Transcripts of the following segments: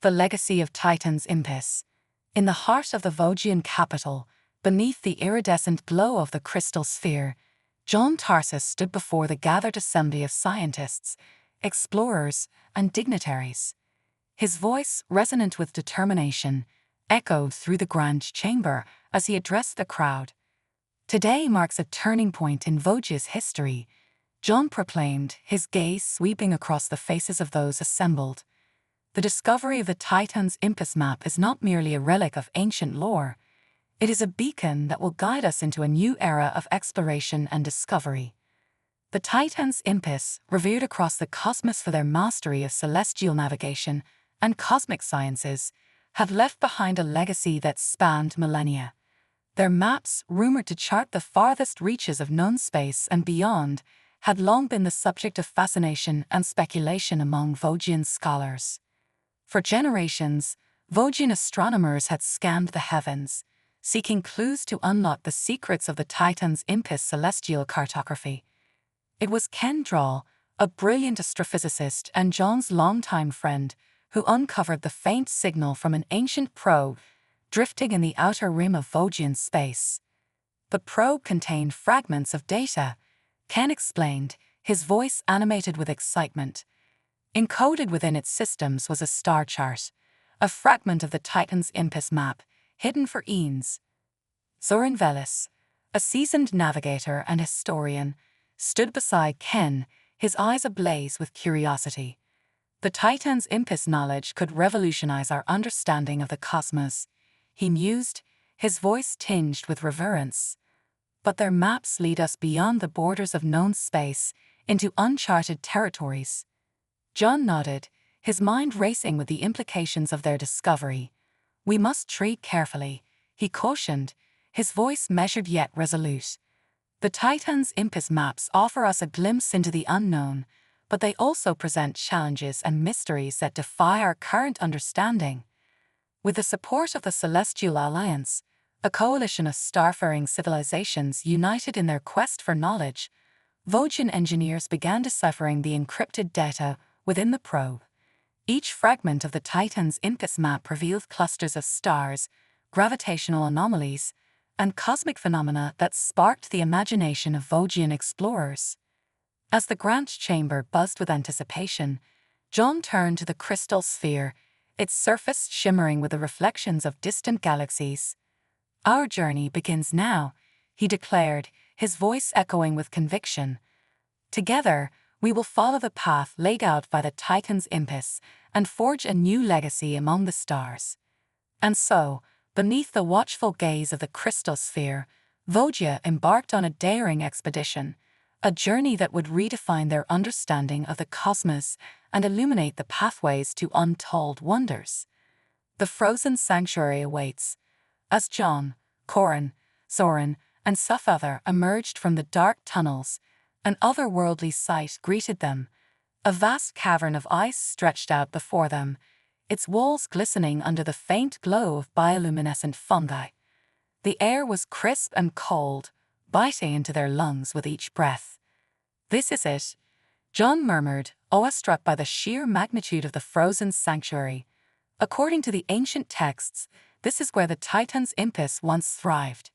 The legacy of Titan's Impus. In the heart of the Vosgian capital, beneath the iridescent glow of the crystal sphere, John Tarsus stood before the gathered assembly of scientists, explorers, and dignitaries. His voice, resonant with determination, echoed through the grand chamber as he addressed the crowd. "Today marks a turning point in Vosgia's history," John proclaimed, his gaze sweeping across the faces of those assembled. "The discovery of the Titan's Impus map is not merely a relic of ancient lore. It is a beacon that will guide us into a new era of exploration and discovery." The Titan's Impus, revered across the cosmos for their mastery of celestial navigation and cosmic sciences, have left behind a legacy that spanned millennia. Their maps, rumored to chart the farthest reaches of known space and beyond, had long been the subject of fascination and speculation among Vosgian scholars. For generations, Vosgian astronomers had scanned the heavens, seeking clues to unlock the secrets of the Titan's Impus celestial cartography. It was Ken Drawl, a brilliant astrophysicist and John's longtime friend, who uncovered the faint signal from an ancient probe drifting in the outer rim of Vosgian space. The probe contained fragments of data, Ken explained, his voice animated with excitement. Encoded within its systems was a star chart, a fragment of the Titan's Impus map, hidden for eons. Zoran Velis, a seasoned navigator and historian, stood beside Ken, his eyes ablaze with curiosity. The Titan's Impus knowledge could revolutionize our understanding of the cosmos, he mused, his voice tinged with reverence. But their maps lead us beyond the borders of known space, into uncharted territories. John nodded, his mind racing with the implications of their discovery. "We must tread carefully," he cautioned, his voice measured yet resolute. "The Titan's Impus maps offer us a glimpse into the unknown, but they also present challenges and mysteries that defy our current understanding." With the support of the Celestial Alliance, a coalition of starfaring civilizations united in their quest for knowledge, Vosgian engineers began deciphering the encrypted data within the probe. Each fragment of the Titan's Impus map revealed clusters of stars, gravitational anomalies, and cosmic phenomena that sparked the imagination of Vosgian explorers. As the grand chamber buzzed with anticipation, John turned to the crystal sphere, its surface shimmering with the reflections of distant galaxies. "Our journey begins now," he declared, his voice echoing with conviction. "Together, we will follow the path laid out by the Titan's Impus and forge a new legacy among the stars." And so, beneath the watchful gaze of the crystal sphere, Vosgia embarked on a daring expedition, a journey that would redefine their understanding of the cosmos and illuminate the pathways to untold wonders. The frozen sanctuary awaits. As John, Corin, Zoran, and Sufother emerged from the dark tunnels, an otherworldly sight greeted them. A vast cavern of ice stretched out before them, its walls glistening under the faint glow of bioluminescent fungi. The air was crisp and cold, biting into their lungs with each breath. "This is it," John murmured, awestruck by the sheer magnitude of the frozen sanctuary. "According to the ancient texts, this is where the Titan's Impus once thrived."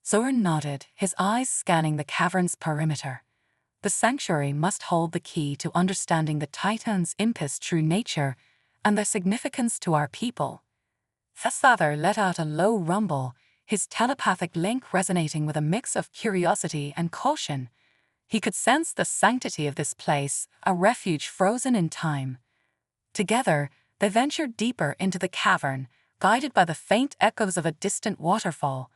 Zoran nodded, his eyes scanning the cavern's perimeter. "The sanctuary must hold the key to understanding the Titan's Impus' true nature and their significance to our people." Sufother let out a low rumble, his telepathic link resonating with a mix of curiosity and caution. He could sense the sanctity of this place, a refuge frozen in time. Together, they ventured deeper into the cavern, guided by the faint echoes of a distant waterfall.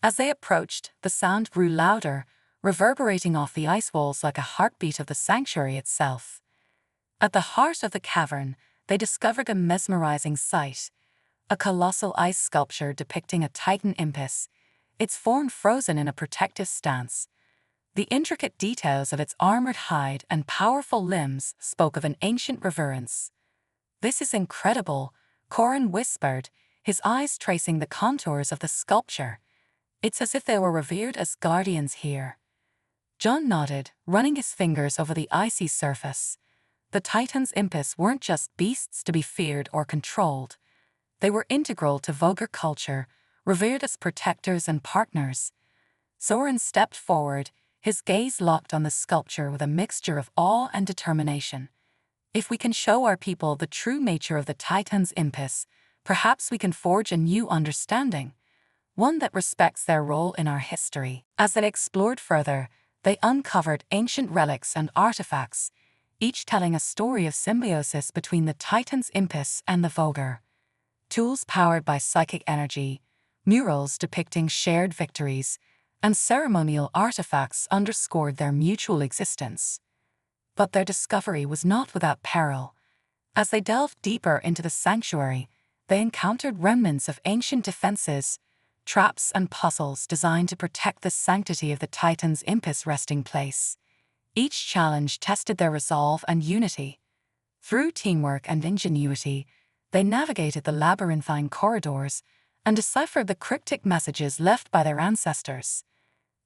As they approached, the sound grew louder, reverberating off the ice walls like a heartbeat of the sanctuary itself. At the heart of the cavern, they discovered a mesmerizing sight, a colossal ice sculpture depicting a Titan Impus, its form frozen in a protective stance. The intricate details of its armored hide and powerful limbs spoke of an ancient reverence. "This is incredible," Corin whispered, his eyes tracing the contours of the sculpture. "It's as if they were revered as guardians here." John nodded, running his fingers over the icy surface. The Titans' impis weren't just beasts to be feared or controlled. They were integral to Vogr culture, revered as protectors and partners. Soren stepped forward, his gaze locked on the sculpture with a mixture of awe and determination. If we can show our people the true nature of the Titans' impis, perhaps we can forge a new understanding, one that respects their role in our history. As they explored further, they uncovered ancient relics and artifacts, each telling a story of symbiosis between the Titans' impis and the Vogr. Tools powered by psychic energy, murals depicting shared victories, and ceremonial artifacts underscored their mutual existence. But their discovery was not without peril. As they delved deeper into the sanctuary, they encountered remnants of ancient defenses, traps and puzzles designed to protect the sanctity of the Titans' impis resting place. Each challenge tested their resolve and unity. Through teamwork and ingenuity, they navigated the labyrinthine corridors and deciphered the cryptic messages left by their ancestors.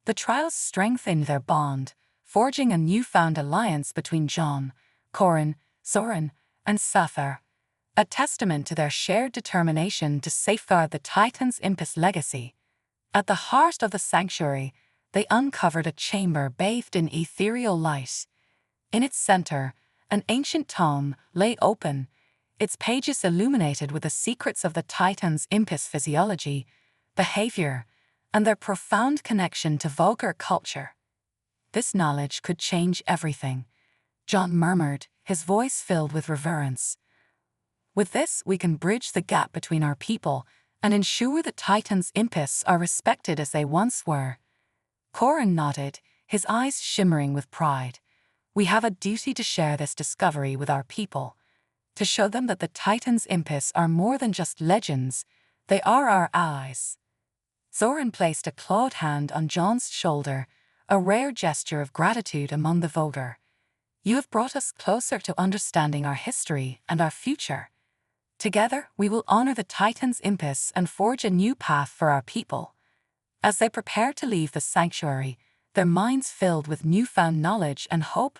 The trials strengthened their bond, forging a newfound alliance between John, Corin, Soren, and Sci-Fi, a testament to their shared determination to safeguard the Titans' impis legacy. At the heart of the sanctuary, they uncovered a chamber bathed in ethereal light. In its center, an ancient tome lay open, its pages illuminated with the secrets of the Titans' impis physiology, behavior, and their profound connection to Vogr culture. This knowledge could change everything, John murmured, his voice filled with reverence. With this, we can bridge the gap between our people and ensure the Titans' impis are respected as they once were. Corin nodded, his eyes shimmering with pride. We have a duty to share this discovery with our people, to show them that the Titans' impis are more than just legends, they are our allies. Soren placed a clawed hand on John's shoulder, a rare gesture of gratitude among the Vogr. You have brought us closer to understanding our history and our future. Together, we will honor the Titans' impis and forge a new path for our people. As they prepared to leave the sanctuary, their minds filled with newfound knowledge and hope,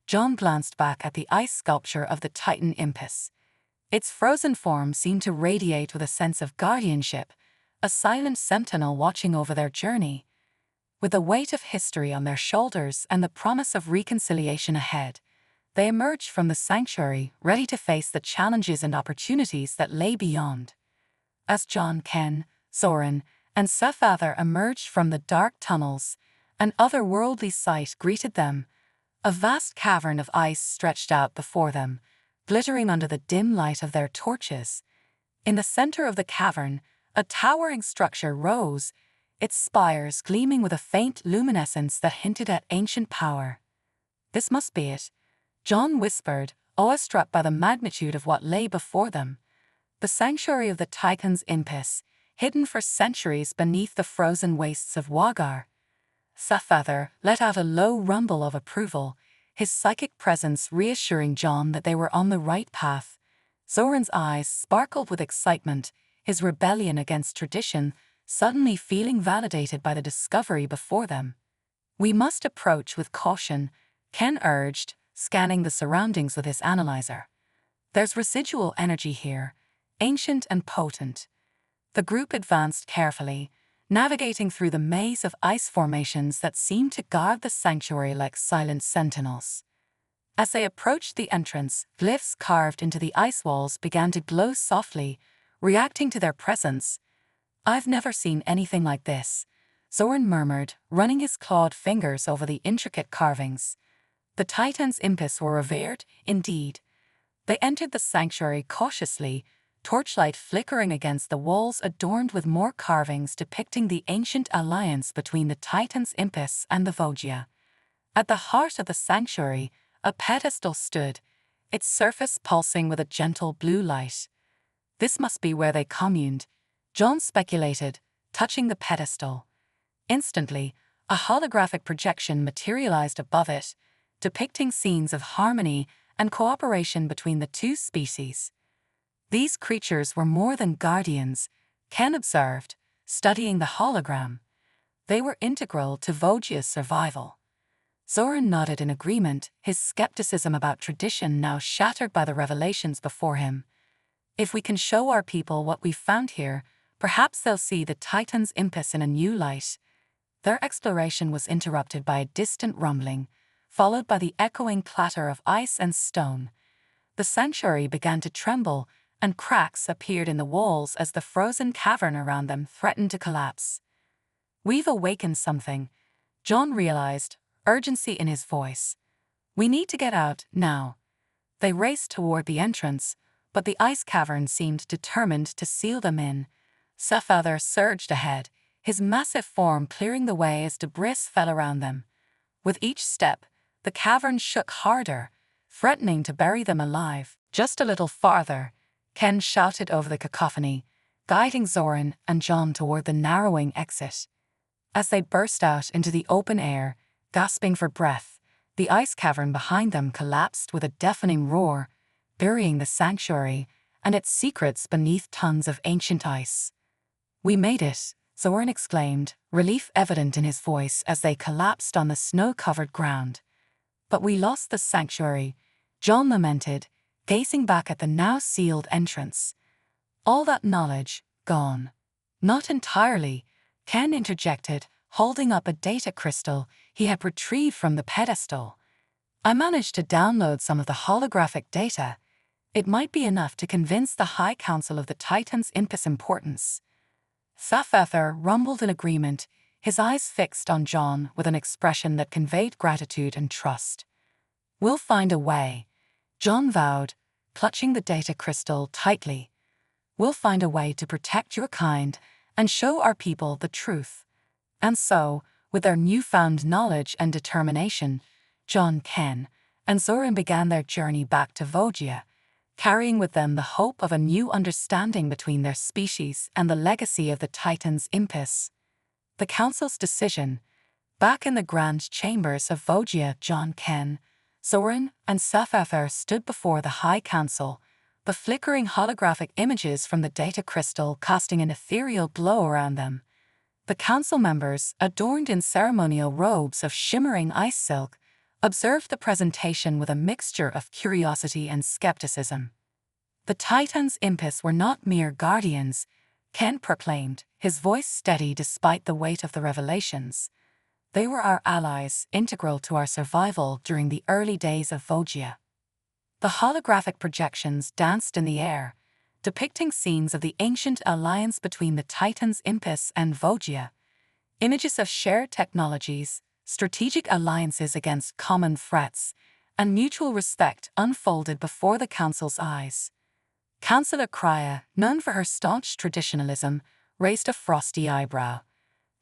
John glanced back at the ice sculpture of the Titan impis. Its frozen form seemed to radiate with a sense of guardianship, a silent sentinel watching over their journey. With the weight of history on their shoulders and the promise of reconciliation ahead, they emerged from the sanctuary ready to face the challenges and opportunities that lay beyond. As John, Ken, Soren, and Sci-Fi emerged from the dark tunnels, an otherworldly sight greeted them. A vast cavern of ice stretched out before them, glittering under the dim light of their torches. In the center of the cavern, a towering structure rose, its spires gleaming with a faint luminescence that hinted at ancient power. This must be it, John whispered, awestruck by the magnitude of what lay before them. The sanctuary of the Titans' impis, hidden for centuries beneath the frozen wastes of Wagar. Sci-Fi let out a low rumble of approval, his psychic presence reassuring John that they were on the right path. Soren's eyes sparkled with excitement, his rebellion against tradition suddenly feeling validated by the discovery before them. We must approach with caution, Ken urged, scanning the surroundings with his analyzer. There's residual energy here, ancient and potent. The group advanced carefully, navigating through the maze of ice formations that seemed to guard the sanctuary like silent sentinels. As they approached the entrance, glyphs carved into the ice walls began to glow softly, reacting to their presence. I've never seen anything like this, Soren murmured, running his clawed fingers over the intricate carvings. The Titans' impis were revered, indeed. They entered the sanctuary cautiously, torchlight flickering against the walls adorned with more carvings depicting the ancient alliance between the Titans' impis and the Vogr. At the heart of the sanctuary, a pedestal stood, its surface pulsing with a gentle blue light. This must be where they communed, John speculated, touching the pedestal. Instantly, a holographic projection materialized above it, depicting scenes of harmony and cooperation between the two species. These creatures were more than guardians, Ken observed, studying the hologram. They were integral to Vogia's survival. Zoran nodded in agreement, his skepticism about tradition now shattered by the revelations before him. If we can show our people what we've found here, perhaps they'll see the Titan's impetus in a new light. Their exploration was interrupted by a distant rumbling, followed by the echoing clatter of ice and stone. The sanctuary began to tremble, and cracks appeared in the walls as the frozen cavern around them threatened to collapse. "We've awakened something," John realized, urgency in his voice. "We need to get out, now." They raced toward the entrance, but the ice cavern seemed determined to seal them in. Sci-Fi surged ahead, his massive form clearing the way as debris fell around them. With each step, the cavern shook harder, threatening to bury them alive. "Just a little farther," Ken shouted over the cacophony, guiding Zoran and John toward the narrowing exit. As they burst out into the open air, gasping for breath, the ice cavern behind them collapsed with a deafening roar, burying the sanctuary and its secrets beneath tons of ancient ice. "We made it," Zoran exclaimed, relief evident in his voice as they collapsed on the snow-covered ground. "But we lost the sanctuary," John lamented, gazing back at the now sealed entrance. "All that knowledge, gone." "Not entirely," Ken interjected, holding up a data crystal he had retrieved from the pedestal. "I managed to download some of the holographic data. It might be enough to convince the High Council of the Titan's impetus importance." Sci-Fi rumbled in agreement, his eyes fixed on John with an expression that conveyed gratitude and trust. "We'll find a way," John vowed, clutching the data crystal tightly. "We'll find a way to protect your kind and show our people the truth." And so, with their newfound knowledge and determination, John, Ken, and Zoran began their journey back to Vogia, carrying with them the hope of a new understanding between their species and the legacy of the Titan's impetus. The Council's decision. Back in the grand chambers of Vogia, John, Ken, Zoran, and Sci-Fi stood before the High Council, the flickering holographic images from the data crystal casting an ethereal glow around them. The council members, adorned in ceremonial robes of shimmering ice silk, observed the presentation with a mixture of curiosity and skepticism. "The Titan's impetus were not mere guardians," Ken proclaimed, his voice steady despite the weight of the revelations. "They were our allies, integral to our survival during the early days of Vogia." The holographic projections danced in the air, depicting scenes of the ancient alliance between the Titan's impetus and Vogia. Images of shared technologies, strategic alliances against common threats, and mutual respect unfolded before the Council's eyes. Councillor Crya, known for her staunch traditionalism, raised a frosty eyebrow.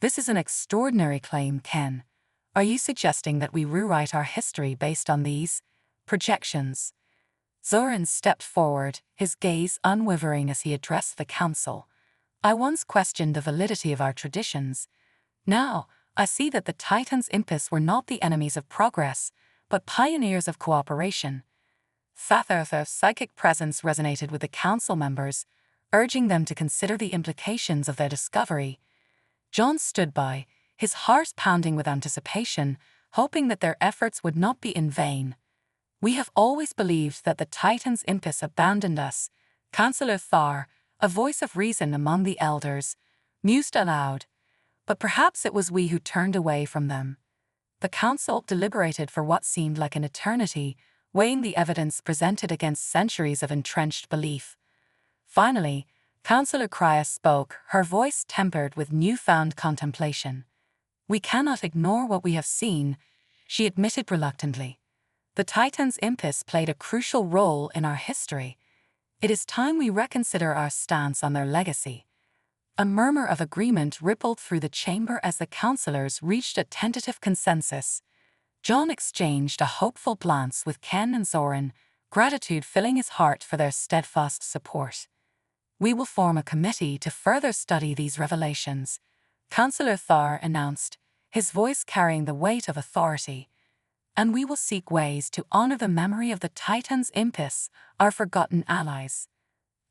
"This is an extraordinary claim, Ken. Are you suggesting that we rewrite our history based on these projections?" Zoran stepped forward, his gaze unwavering as he addressed the council. "I once questioned the validity of our traditions. Now, I see that the Titan's impetus were not the enemies of progress, but pioneers of cooperation." Sci-Fi's psychic presence resonated with the council members, urging them to consider the implications of their discovery. John stood by, his heart pounding with anticipation, hoping that their efforts would not be in vain. "We have always believed that the Titan's impetus abandoned us," Councillor Thar, a voice of reason among the elders, mused aloud. "But perhaps it was we who turned away from them." The council deliberated for what seemed like an eternity, weighing the evidence presented against centuries of entrenched belief. Finally, Councillor Crya spoke, her voice tempered with newfound contemplation. "We cannot ignore what we have seen," she admitted reluctantly. "The Titan's impetus played a crucial role in our history. It is time we reconsider our stance on their legacy." A murmur of agreement rippled through the chamber as the councillors reached a tentative consensus. John exchanged a hopeful glance with Ken and Zoran, gratitude filling his heart for their steadfast support. "We will form a committee to further study these revelations," Councillor Thar announced, his voice carrying the weight of authority. "And we will seek ways to honor the memory of the Titan's impetus, our forgotten allies."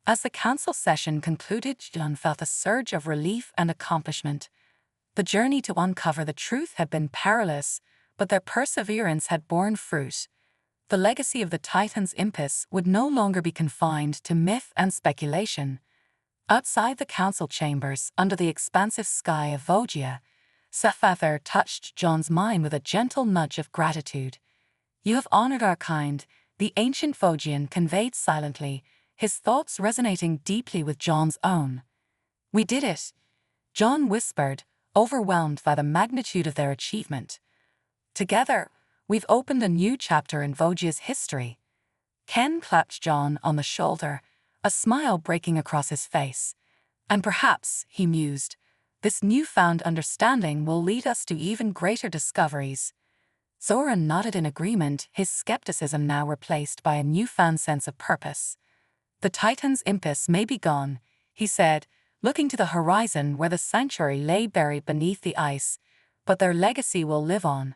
As the council session concluded, John felt a surge of relief and accomplishment. The journey to uncover the truth had been perilous, but their perseverance had borne fruit. The legacy of the Titans' impish would no longer be confined to myth and speculation. Outside the council chambers, under the expansive sky of Vogia, Sci-Fi touched John's mind with a gentle nudge of gratitude. "You have honored our kind," the ancient Vogian conveyed silently, his thoughts resonating deeply with John's own. "We did it," John whispered, overwhelmed by the magnitude of their achievement. "Together, we've opened a new chapter in Vogia's history." Ken clapped John on the shoulder, a smile breaking across his face. "And perhaps," he mused, "this newfound understanding will lead us to even greater discoveries." Zoran nodded in agreement, his skepticism now replaced by a newfound sense of purpose. "The Titans' impish may be gone," he said, looking to the horizon where the sanctuary lay buried beneath the ice, "but their legacy will live on."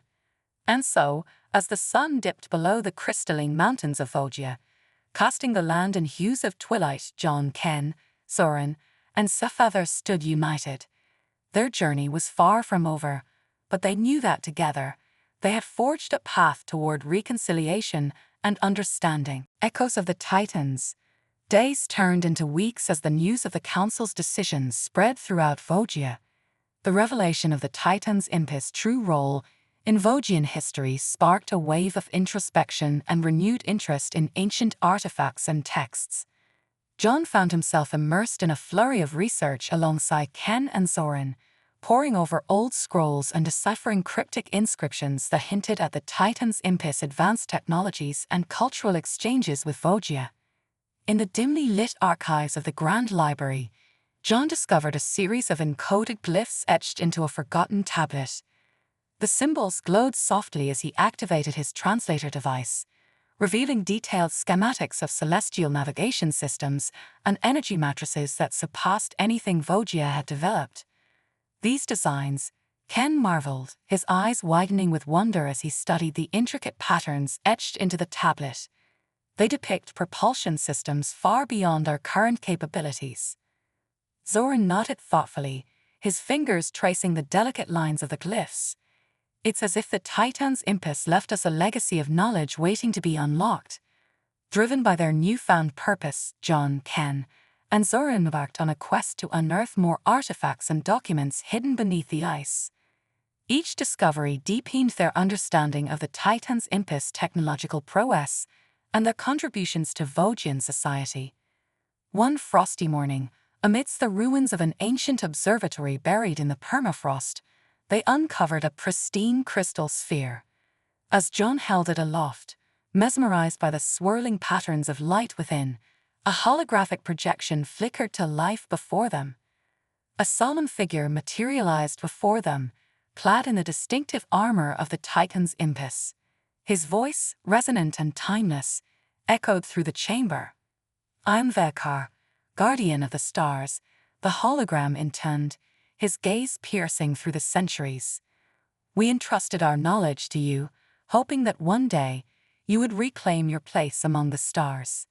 And so, as the sun dipped below the crystalline mountains of Vogia, casting the land in hues of twilight, John, Ken, Zoran, and Sci-Fi stood united. Their journey was far from over, but they knew that together, they had forged a path toward reconciliation and understanding. Echoes of the Titans. Days turned into weeks as the news of the Council's decisions spread throughout Vogia. The revelation of the Titans' impish true role in Vogian history sparked a wave of introspection and renewed interest in ancient artifacts and texts. John found himself immersed in a flurry of research alongside Ken and Zoran, poring over old scrolls and deciphering cryptic inscriptions that hinted at the Titans' impish advanced technologies and cultural exchanges with Vogia. In the dimly lit archives of the Grand Library, John discovered a series of encoded glyphs etched into a forgotten tablet. The symbols glowed softly as he activated his translator device, revealing detailed schematics of celestial navigation systems and energy matrices that surpassed anything Vogia had developed. These designs, Ken marveled, his eyes widening with wonder as he studied the intricate patterns etched into the tablet. They depict propulsion systems far beyond our current capabilities. Zoran nodded thoughtfully, his fingers tracing the delicate lines of the glyphs. "It's as if the Titans' impish left us a legacy of knowledge waiting to be unlocked." Driven by their newfound purpose, John, Ken, and Zoran embarked on a quest to unearth more artifacts and documents hidden beneath the ice. Each discovery deepened their understanding of the Titans' impish technological prowess and their contributions to Vogian society. One frosty morning, amidst the ruins of an ancient observatory buried in the permafrost, they uncovered a pristine crystal sphere. As John held it aloft, mesmerized by the swirling patterns of light within, a holographic projection flickered to life before them. A solemn figure materialized before them, clad in the distinctive armor of the Titans' impish. His voice, resonant and timeless, echoed through the chamber. "I'm Vekar, guardian of the stars," the hologram intoned, his gaze piercing through the centuries. "We entrusted our knowledge to you, hoping that one day you would reclaim your place among the stars."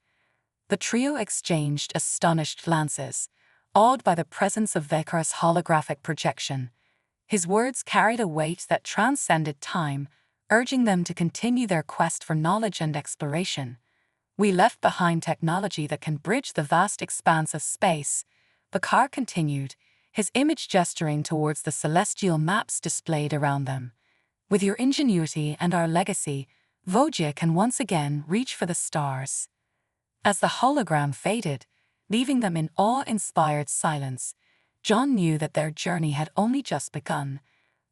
The trio exchanged astonished glances, awed by the presence of Vekar's holographic projection. His words carried a weight that transcended time, urging them to continue their quest for knowledge and exploration. "We left behind technology that can bridge the vast expanse of space," Vekar continued, his image gesturing towards the celestial maps displayed around them. "With your ingenuity and our legacy, Vogia can once again reach for the stars." As the hologram faded, leaving them in awe-inspired silence, John knew that their journey had only just begun.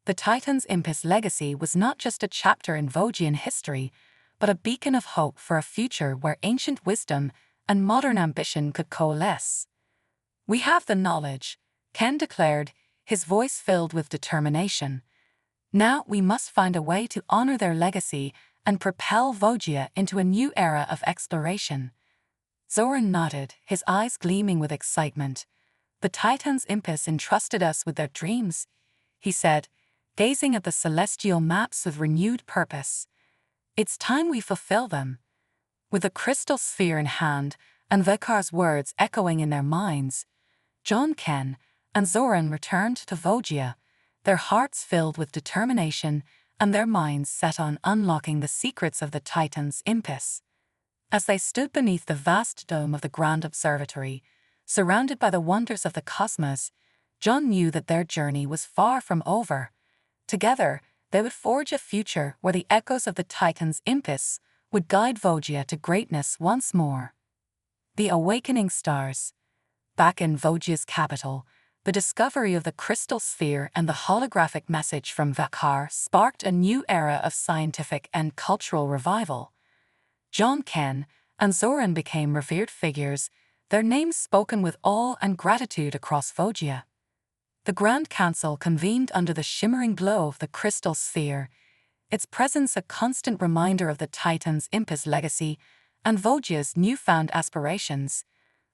The Titans' impish legacy was not just a chapter in Vogian history, but a beacon of hope for a future where ancient wisdom and modern ambition could coalesce. "We have the knowledge," Ken declared, his voice filled with determination. "Now we must find a way to honor their legacy and propel Vogia into a new era of exploration." Zoran nodded, his eyes gleaming with excitement. "The Titans' impish entrusted us with their dreams," he said, gazing at the celestial maps with renewed purpose. "It's time we fulfill them." With the crystal sphere in hand and Vekar's words echoing in their minds, John, Ken, and Zoran returned to Vogia, their hearts filled with determination and their minds set on unlocking the secrets of the Titan's impus. As they stood beneath the vast dome of the Grand Observatory, surrounded by the wonders of the cosmos, John knew that their journey was far from over. Together, they would forge a future where the echoes of the Titan's impus would guide Vogia to greatness once more. The awakening stars. Back in Vogia's capital, the discovery of the crystal sphere and the holographic message from Vakar sparked a new era of scientific and cultural revival. John Ken and Zoran became revered figures, their names spoken with awe and gratitude across Vogia. The Grand Council convened under the shimmering glow of the crystal sphere, its presence a constant reminder of the Titan's impus legacy and Vogia's newfound aspirations.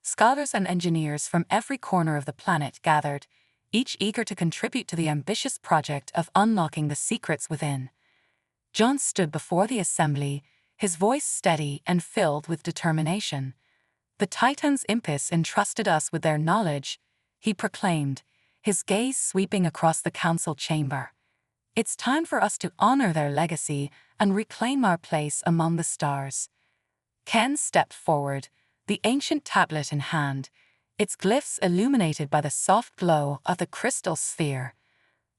Scholars and engineers from every corner of the planet gathered, each eager to contribute to the ambitious project of unlocking the secrets within. John stood before the assembly, his voice steady and filled with determination. "The Titan's impus entrusted us with their knowledge," he proclaimed, his gaze sweeping across the council chamber. "It's time for us to honor their legacy and reclaim our place among the stars." Ken stepped forward, the ancient tablet in hand, its glyphs illuminated by the soft glow of the crystal sphere.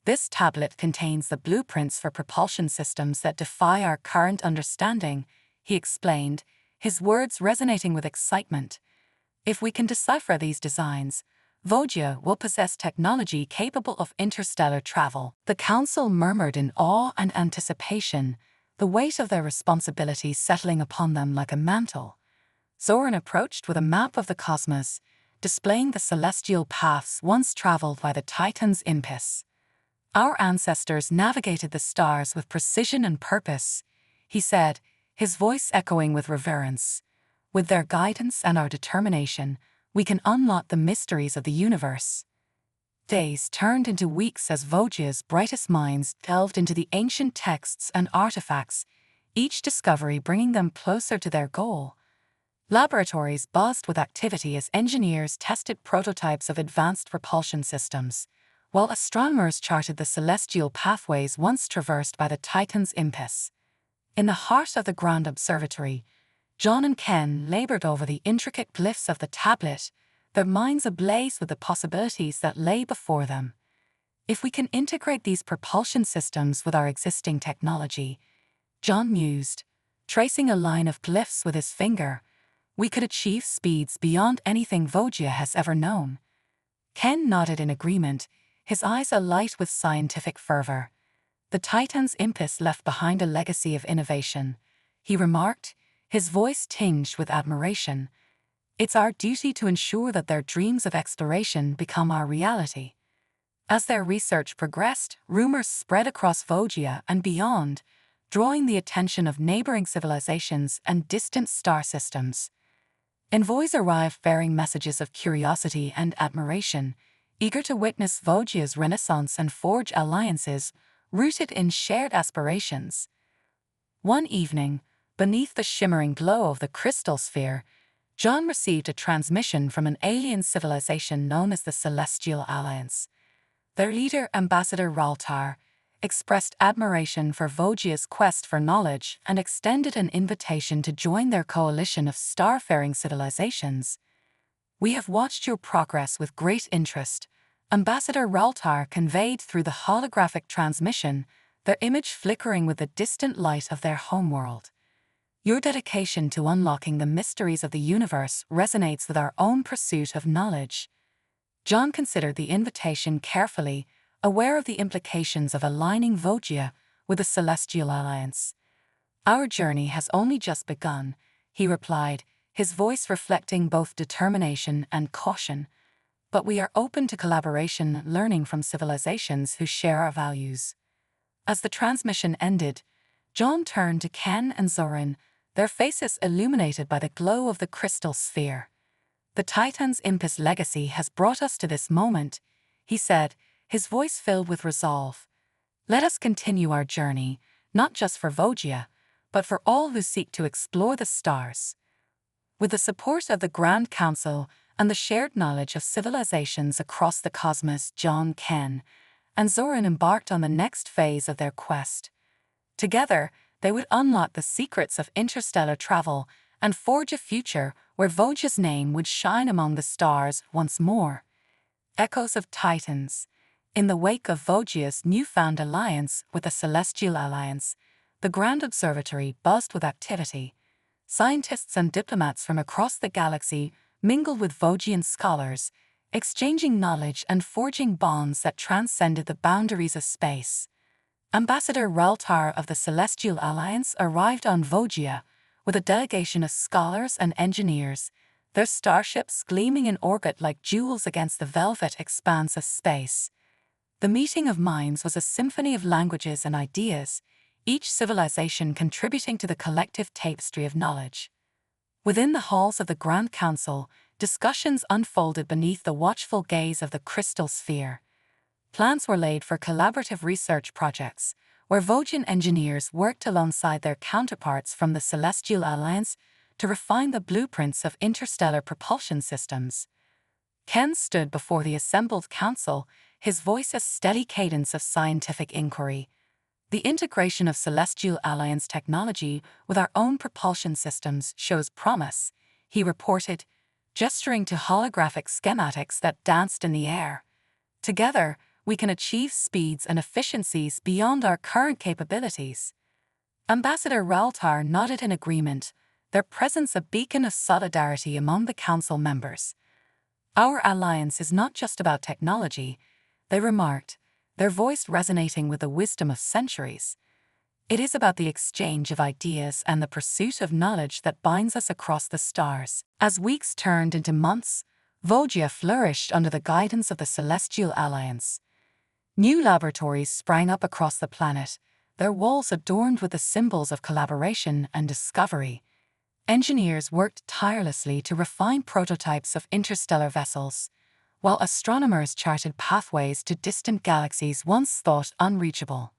"This tablet contains the blueprints for propulsion systems that defy our current understanding," he explained, his words resonating with excitement. "If we can decipher these designs, Vogia will possess technology capable of interstellar travel." The council murmured in awe and anticipation, the weight of their responsibility settling upon them like a mantle. Zoran approached with a map of the cosmos, displaying the celestial paths once traveled by the Titan's impus. "Our ancestors navigated the stars with precision and purpose," he said, his voice echoing with reverence. "With their guidance and our determination, we can unlock the mysteries of the universe." Days turned into weeks as Vogia's brightest minds delved into the ancient texts and artifacts, each discovery bringing them closer to their goal. Laboratories buzzed with activity as engineers tested prototypes of advanced propulsion systems, while astronomers charted the celestial pathways once traversed by the Titan's impus. In the heart of the Grand Observatory, John and Ken labored over the intricate glyphs of the tablet, their minds ablaze with the possibilities that lay before them. "If we can integrate these propulsion systems with our existing technology," John mused, tracing a line of glyphs with his finger, "we could achieve speeds beyond anything Vogia has ever known." Ken nodded in agreement, his eyes alight with scientific fervor. "The Titan's impus left behind a legacy of innovation," he remarked, his voice tinged with admiration. "It's our duty to ensure that their dreams of exploration become our reality." As their research progressed, rumors spread across Vogia and beyond, drawing the attention of neighboring civilizations and distant star systems. Envoys arrived bearing messages of curiosity and admiration, eager to witness Vogia's renaissance and forge alliances rooted in shared aspirations. One evening, beneath the shimmering glow of the crystal sphere, John received a transmission from an alien civilization known as the Celestial Alliance. Their leader, Ambassador Raltar, expressed admiration for Vogia's quest for knowledge and extended an invitation to join their coalition of starfaring civilizations. "We have watched your progress with great interest," Ambassador Raltar conveyed through the holographic transmission, their image flickering with the distant light of their homeworld. "Your dedication to unlocking the mysteries of the universe resonates with our own pursuit of knowledge." John considered the invitation carefully, aware of the implications of aligning Vogia with the Celestial Alliance. "Our journey has only just begun," he replied, his voice reflecting both determination and caution. "But we are open to collaboration, learning from civilizations who share our values." As the transmission ended, John turned to Ken and Zoran, their faces illuminated by the glow of the crystal sphere. "The Titan's impus legacy has brought us to this moment," he said, his voice filled with resolve. "Let us continue our journey, not just for Vogia, but for all who seek to explore the stars." With the support of the Grand Council and the shared knowledge of civilizations across the cosmos, John, Ken, and Zoran embarked on the next phase of their quest. Together, they would unlock the secrets of interstellar travel and forge a future where Voja's name would shine among the stars once more. Echoes of Titans. In the wake of Voja's newfound alliance with the Celestial Alliance, the Grand Observatory buzzed with activity. Scientists and diplomats from across the galaxy mingled with Vogian scholars, exchanging knowledge and forging bonds that transcended the boundaries of space. Ambassador Reltar of the Celestial Alliance arrived on Vogia with a delegation of scholars and engineers, their starships gleaming in orbit like jewels against the velvet expanse of space. The meeting of minds was a symphony of languages and ideas, each civilization contributing to the collective tapestry of knowledge. Within the halls of the Grand Council, discussions unfolded beneath the watchful gaze of the crystal sphere. Plans were laid for collaborative research projects, where Vogian engineers worked alongside their counterparts from the Celestial Alliance to refine the blueprints of interstellar propulsion systems. Ken stood before the assembled council, his voice a steady cadence of scientific inquiry. The integration of Celestial Alliance technology with our own propulsion systems shows promise, he reported, gesturing to holographic schematics that danced in the air. Together, we can achieve speeds and efficiencies beyond our current capabilities. Ambassador Reltar nodded in agreement, their presence a beacon of solidarity among the council members. Our alliance is not just about technology, they remarked, their voice resonating with the wisdom of centuries. It is about the exchange of ideas and the pursuit of knowledge that binds us across the stars. As weeks turned into months, Vogia flourished under the guidance of the Celestial Alliance. New laboratories sprang up across the planet, their walls adorned with the symbols of collaboration and discovery. Engineers worked tirelessly to refine prototypes of interstellar vessels, while astronomers charted pathways to distant galaxies once thought unreachable.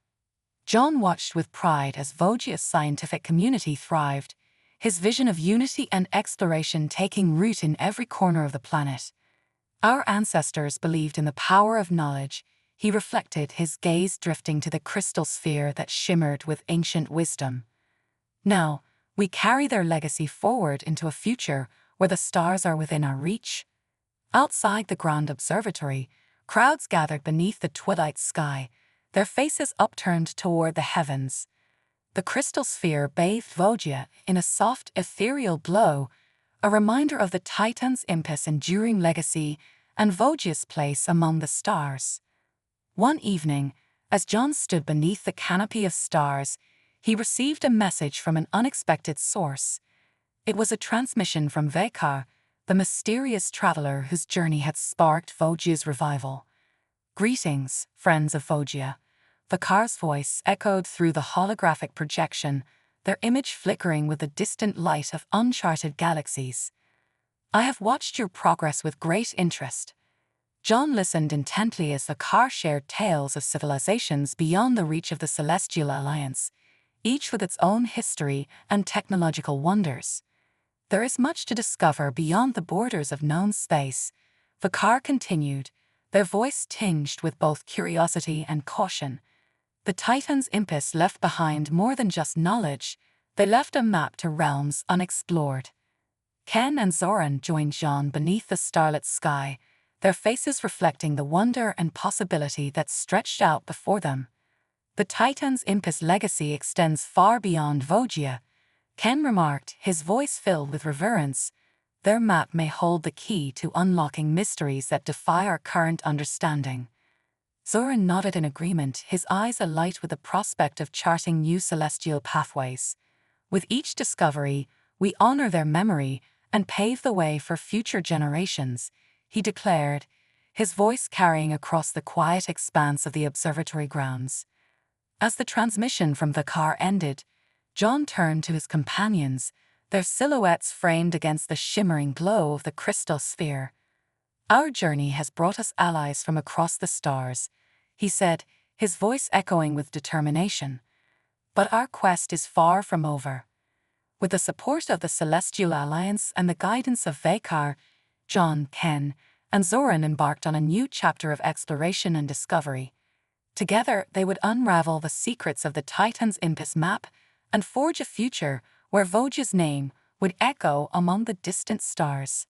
John watched with pride as Vogia's scientific community thrived, his vision of unity and exploration taking root in every corner of the planet. Our ancestors believed in the power of knowledge, he reflected, his gaze drifting to the crystal sphere that shimmered with ancient wisdom. Now, we carry their legacy forward into a future where the stars are within our reach. Outside the Grand Observatory, crowds gathered beneath the twilight sky, their faces upturned toward the heavens. The crystal sphere bathed Vogia in a soft, ethereal glow, a reminder of the Titan's impish enduring legacy and Vogia's place among the stars. One evening, as John stood beneath the canopy of stars, he received a message from an unexpected source. It was a transmission from Vekar, the mysterious traveler whose journey had sparked Vogia's revival. "Greetings, friends of Vogia." Vekar's voice echoed through the holographic projection, their image flickering with the distant light of uncharted galaxies. "I have watched your progress with great interest." John listened intently as Vekar shared tales of civilizations beyond the reach of the Celestial Alliance, each with its own history and technological wonders. "There is much to discover beyond the borders of known space," Vekar continued, their voice tinged with both curiosity and caution. The Titans' impish left behind more than just knowledge, they left a map to realms unexplored. Ken and Zoran joined John beneath the starlit sky, their faces reflecting the wonder and possibility that stretched out before them. "The Titans' impish legacy extends far beyond Vogia," Ken remarked, his voice filled with reverence. "Their map may hold the key to unlocking mysteries that defy our current understanding." Zoran nodded in agreement, his eyes alight with the prospect of charting new celestial pathways. "With each discovery, we honor their memory and pave the way for future generations," he declared, his voice carrying across the quiet expanse of the observatory grounds. As the transmission from Vekar ended, John turned to his companions, their silhouettes framed against the shimmering glow of the crystal sphere. "Our journey has brought us allies from across the stars," he said, his voice echoing with determination. "But our quest is far from over." With the support of the Celestial Alliance and the guidance of Vekar, John, Ken, and Zoran embarked on a new chapter of exploration and discovery. Together, they would unravel the secrets of the Titan's Impus map and forge a future where Voja's name would echo among the distant stars.